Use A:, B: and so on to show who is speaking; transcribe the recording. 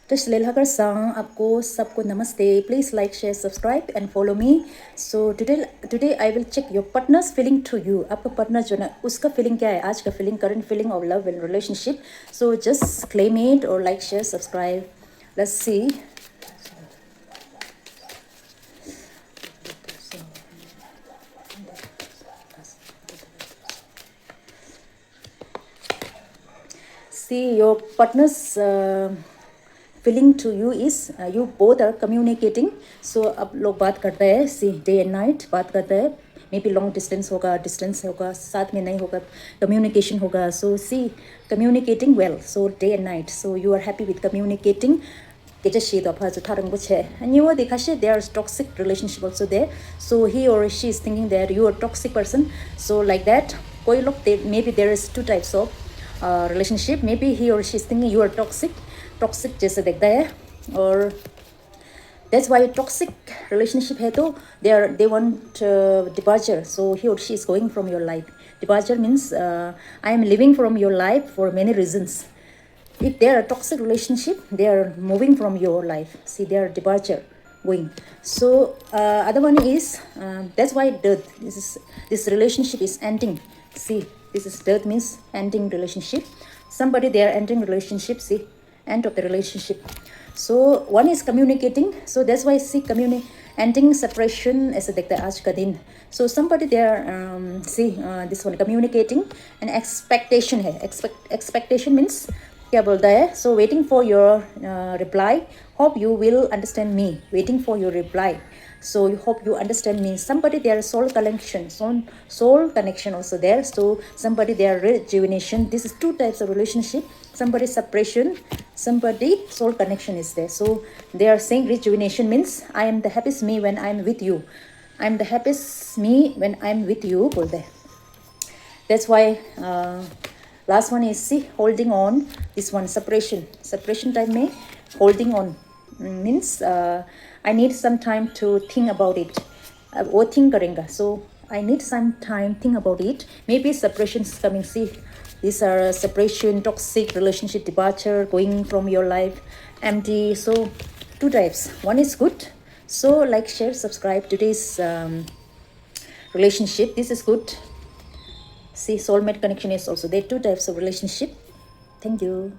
A: आपको सबको नमस्ते. Please like, share, subscribe and follow me. So today I will check your partner's feeling to you. आपका partner जो ना उसका feeling क्या है, आज का feeling, current feeling of love and relationship. So just claim it or like, share, subscribe. Let's see. See your partner's feeling to you is you both are communicating. So अब लोग बात करते हैं, see day and night बात करते हैं. Maybe long distance होगा, distance होगा, साथ में नहीं होगा, communication होगा. So see communicating well. So day and night. So you are happy with communicating. And you are there's toxic relationship also there. So he or she is thinking that you are toxic person. So like that, maybe there is two types of relationship. Maybe he or she is thinking you are toxic जैसे देखता है. और that's why toxic relationship है तो they want departure. So he or she is going from your life. Departure means I am living from your life for many reasons. If they are a toxic relationship, they are moving from your life. See, they are departure going. So other one is that's why death. This relationship is ending. See, this is death means ending relationship. Somebody they are ending relationship. See, end of the relationship. So one is communicating. So that's why see ending separation as a dekta aaj ka din. So somebody there this one communicating and expectation hai. Expectation means क्या बोलता है. So waiting for your reply. Hope you will understand me. Waiting for your reply. So you hope you understand me. Somebody there soul connection. Soul connection also there. So somebody there rejuvenation. This is two types of relationship. Somebody separation. Somebody soul connection is there. So they are saying rejuvenation means I am the happiest me when I am with you. I am the happiest me when I am with you. बोलते हैं. That's why last one is see holding on. This one separation time में holding on means I need some time to think about it. वो think करेंगा. So I need some time think about it. Maybe separation is coming. See, these are separation, toxic relationship, departure, going from your life, empty. So two types. One is good. So like, share, subscribe. Today's relationship. This is good. See, soulmate connection is also there. Two types of relationship. Thank you.